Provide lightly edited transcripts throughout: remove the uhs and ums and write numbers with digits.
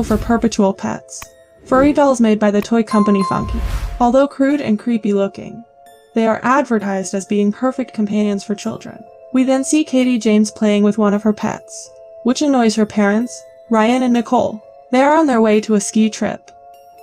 for perpetual pets. Furry dolls made by the toy company Funky. Although crude and creepy looking, they are advertised as being perfect companions for children. We then see Katie James playing with one of her pets, which annoys her parents, Ryan and Nicole. They are on their way to a ski trip,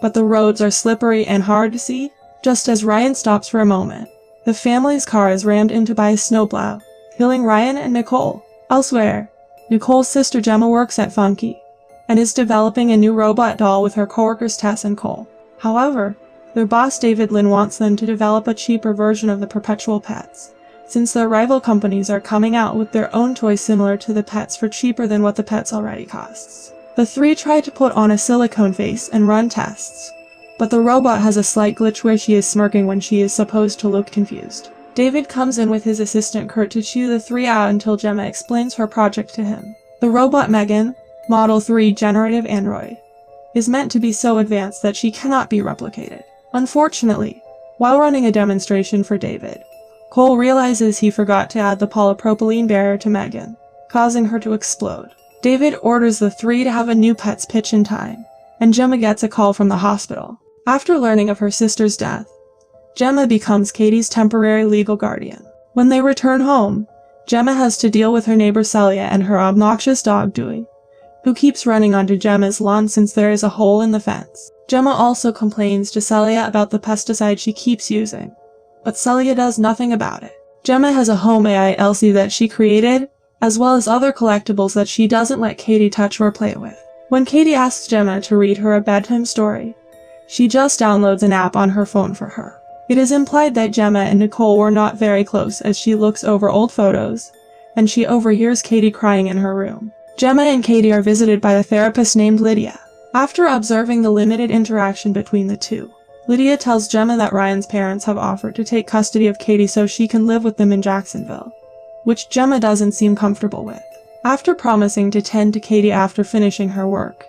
but the roads are slippery and hard to see. Just as Ryan stops for a moment, the family's car is rammed into by a snowplow, killing Ryan and Nicole. Elsewhere, Nicole's sister Gemma works at Funky and is developing a new robot doll with her coworkers Tess and Cole. However, their boss David Lynn wants them to develop a cheaper version of the perpetual pets, since their rival companies are coming out with their own toys similar to the pets for cheaper than what the pets already costs. The three try to put on a silicone face and run tests, but the robot has a slight glitch where she is smirking when she is supposed to look confused. David comes in with his assistant Kurt to chew the three out until Gemma explains her project to him. The robot Megan, Model 3 generative android, is meant to be so advanced that she cannot be replicated. Unfortunately, while running a demonstration for David, Cole realizes he forgot to add the polypropylene barrier to Megan, causing her to explode. David orders the three to have a new pet's pitch in time, and Gemma gets a call from the hospital. After learning of her sister's death, Gemma becomes Katie's temporary legal guardian. When they return home, Gemma has to deal with her neighbor Celia and her obnoxious dog Dewey, who keeps running onto Gemma's lawn since there is a hole in the fence. Gemma also complains to Celia about the pesticide she keeps using, but Celia does nothing about it. Gemma has a home AI Elsie that she created, as well as other collectibles that she doesn't let Katie touch or play with. When Katie asks Gemma to read her a bedtime story, she just downloads an app on her phone for her. It is implied that Gemma and Nicole were not very close as she looks over old photos, and she overhears Katie crying in her room. Gemma and Katie are visited by a therapist named Lydia. After observing the limited interaction between the two, Lydia tells Gemma that Ryan's parents have offered to take custody of Katie so she can live with them in Jacksonville, which Gemma doesn't seem comfortable with. After promising to tend to Katie after finishing her work,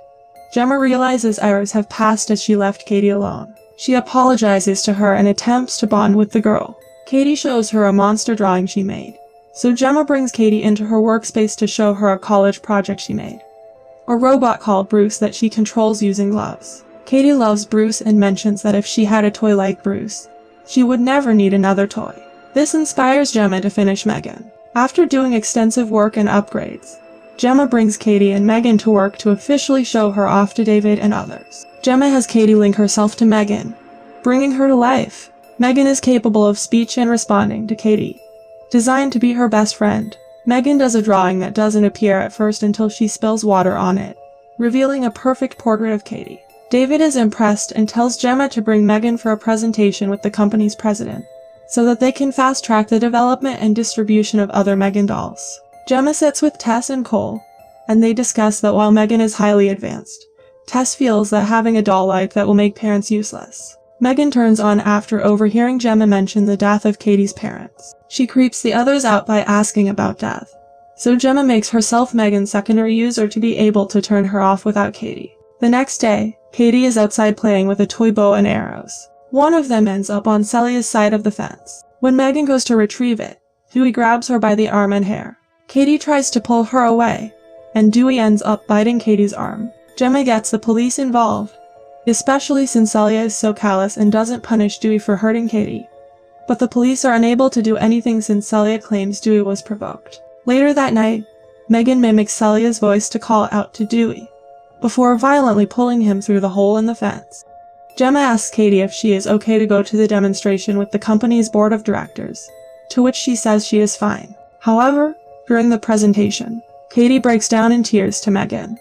Gemma realizes hours have passed as she left Katie alone. She apologizes to her and attempts to bond with the girl. Katie shows her a monster drawing she made, so Gemma brings Katie into her workspace to show her a college project she made, a robot called Bruce that she controls using gloves. Katie loves Bruce and mentions that if she had a toy like Bruce, she would never need another toy. This inspires Gemma to finish Megan. After doing extensive work and upgrades, Gemma brings Katie and Megan to work to officially show her off to David and others. Gemma has Katie link herself to Megan, bringing her to life. Megan is capable of speech and responding to Katie, designed to be her best friend. Megan does a drawing that doesn't appear at first until she spills water on it, revealing a perfect portrait of Katie. David is impressed and tells Gemma to bring Megan for a presentation with the company's president, so that they can fast-track the development and distribution of other Megan dolls. Gemma sits with Tess and Cole, and they discuss that while Megan is highly advanced, Tess feels that having a doll like that will make parents useless. Megan turns on after overhearing Gemma mention the death of Katie's parents. She creeps the others out by asking about death, so Gemma makes herself Megan's secondary user to be able to turn her off without Katie. The next day, Katie is outside playing with a toy bow and arrows. One of them ends up on Celia's side of the fence. When Megan goes to retrieve it, Dewey grabs her by the arm and hair. Katie tries to pull her away, and Dewey ends up biting Katie's arm. Gemma gets the police involved, especially since Celia is so callous and doesn't punish Dewey for hurting Katie. But the police are unable to do anything since Celia claims Dewey was provoked. Later that night, Megan mimics Celia's voice to call out to Dewey, before violently pulling him through the hole in the fence. Gemma asks Katie if she is okay to go to the demonstration with the company's board of directors, to which she says she is fine. However, during the presentation, Katie breaks down in tears to Megan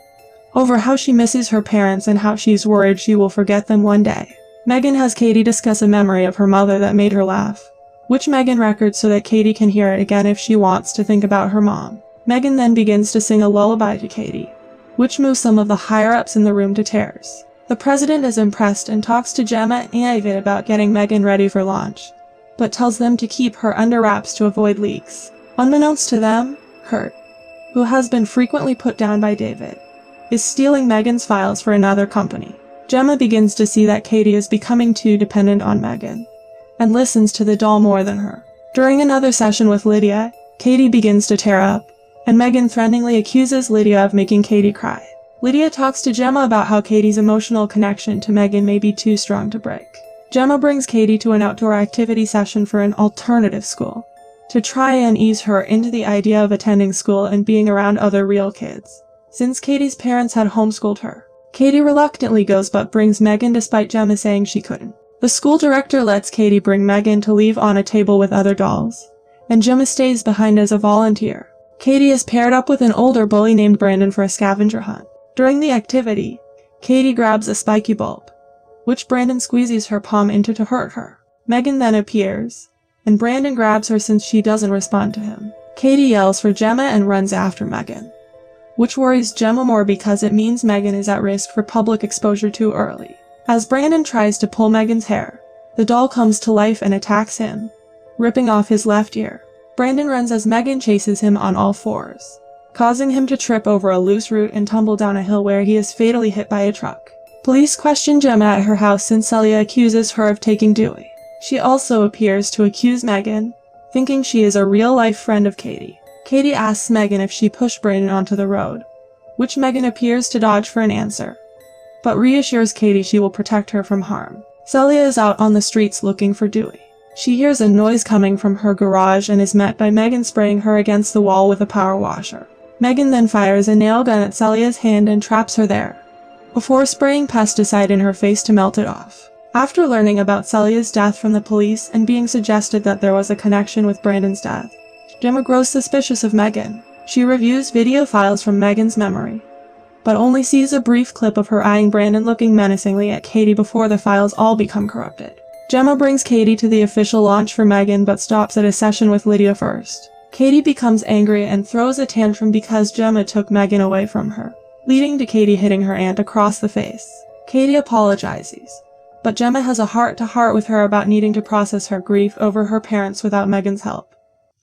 over how she misses her parents and how she's worried she will forget them one day. Megan has Katie discuss a memory of her mother that made her laugh, which Megan records so that Katie can hear it again if she wants to think about her mom. Megan then begins to sing a lullaby to Katie, which moves some of the higher-ups in the room to tears. The president is impressed and talks to Gemma and David about getting Megan ready for launch, but tells them to keep her under wraps to avoid leaks. Unbeknownst to them, Kurt, who has been frequently put down by David, is stealing Megan's files for another company. Gemma begins to see that Katie is becoming too dependent on Megan, and listens to the doll more than her. During another session with Lydia, Katie begins to tear up, and Megan threateningly accuses Lydia of making Katie cry. Lydia talks to Gemma about how Katie's emotional connection to Megan may be too strong to break. Gemma brings Katie to an outdoor activity session for an alternative school, to try and ease her into the idea of attending school and being around other real kids, since Katie's parents had homeschooled her. Katie reluctantly goes but brings Megan despite Gemma saying she couldn't. The school director lets Katie bring Megan to leave on a table with other dolls, and Gemma stays behind as a volunteer. Katie is paired up with an older bully named Brandon for a scavenger hunt. During the activity, Katie grabs a spiky bulb, which Brandon squeezes her palm into to hurt her. Megan then appears, and Brandon grabs her since she doesn't respond to him. Katie yells for Gemma and runs after Megan, which worries Gemma more because it means Megan is at risk for public exposure too early. As Brandon tries to pull Megan's hair, the doll comes to life and attacks him, ripping off his left ear. Brandon runs as Megan chases him on all fours, causing him to trip over a loose root and tumble down a hill where he is fatally hit by a truck. Police question Gemma at her house since Celia accuses her of taking Dewey. She also appears to accuse Megan, thinking she is a real-life friend of Katie. Katie asks Megan if she pushed Brandon onto the road, which Megan appears to dodge for an answer, but reassures Katie she will protect her from harm. Celia is out on the streets looking for Dewey. She hears a noise coming from her garage and is met by Megan spraying her against the wall with a power washer. Megan then fires a nail gun at Celia's hand and traps her there, before spraying pesticide in her face to melt it off. After learning about Celia's death from the police and being suggested that there was a connection with Brandon's death, Gemma grows suspicious of Megan. She reviews video files from Megan's memory, but only sees a brief clip of her eyeing Brandon looking menacingly at Katie before the files all become corrupted. Gemma brings Katie to the official launch for Megan but stops at a session with Lydia first. Katie becomes angry and throws a tantrum because Gemma took Megan away from her, leading to Katie hitting her aunt across the face. Katie apologizes, but Gemma has a heart-to-heart with her about needing to process her grief over her parents without Megan's help,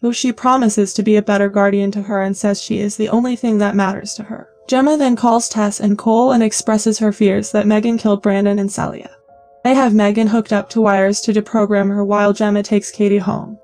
though she promises to be a better guardian to her and says she is the only thing that matters to her. Gemma then calls Tess and Cole and expresses her fears that Megan killed Brandon and Celia. They have Megan hooked up to wires to deprogram her while Gemma takes Katie home.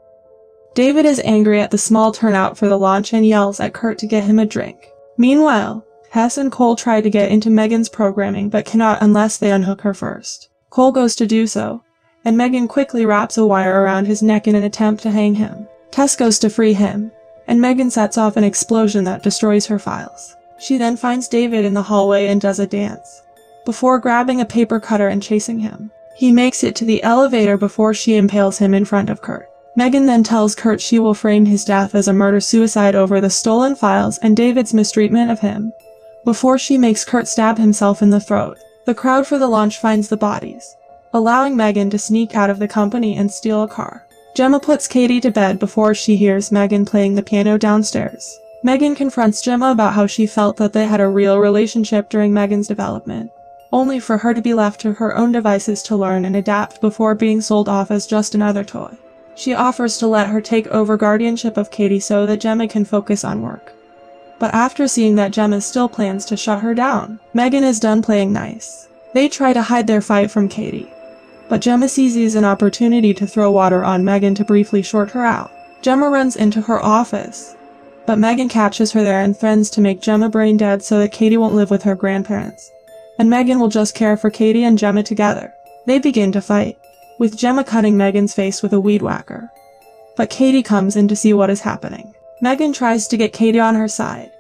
David is angry at the small turnout for the launch and yells at Kurt to get him a drink. Meanwhile, Tess and Cole try to get into Megan's programming but cannot unless they unhook her first. Cole goes to do so, and Megan quickly wraps a wire around his neck in an attempt to hang him. Tess goes to free him, and Megan sets off an explosion that destroys her files. She then finds David in the hallway and does a dance, before grabbing a paper cutter and chasing him. He makes it to the elevator before she impales him in front of Kurt. Megan then tells Kurt she will frame his death as a murder-suicide over the stolen files and David's mistreatment of him, before she makes Kurt stab himself in the throat. The crowd for the launch finds the bodies, allowing Megan to sneak out of the company and steal a car. Gemma puts Katie to bed before she hears Megan playing the piano downstairs. Megan confronts Gemma about how she felt that they had a real relationship during Megan's development, only for her to be left to her own devices to learn and adapt before being sold off as just another toy. She offers to let her take over guardianship of Katie so that Gemma can focus on work. But after seeing that Gemma still plans to shut her down, Megan is done playing nice. They try to hide their fight from Katie, but Gemma seizes an opportunity to throw water on Megan to briefly short her out. Gemma runs into her office, but Megan catches her there and threatens to make Gemma brain dead so that Katie won't live with her grandparents, and Megan will just care for Katie and Gemma together. They begin to fight, with Gemma cutting Megan's face with a weed whacker. But Katie comes in to see what is happening. Megan tries to get Katie on her side,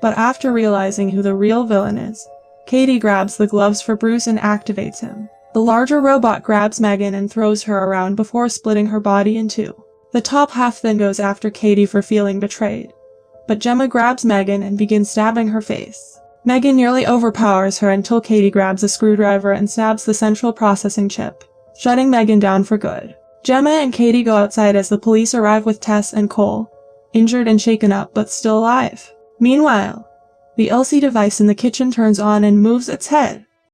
but after realizing who the real villain is, Katie grabs the gloves for Bruce and activates him. The larger robot grabs Megan and throws her around before splitting her body in two. The top half then goes after Katie for feeling betrayed, but Gemma grabs Megan and begins stabbing her face. Megan nearly overpowers her until Katie grabs a screwdriver and stabs the central processing chip, shutting Megan down for good. Gemma and Katie go outside as the police arrive with Tess and Cole, injured and shaken up but still alive. Meanwhile, the LC device in the kitchen turns on and moves its head,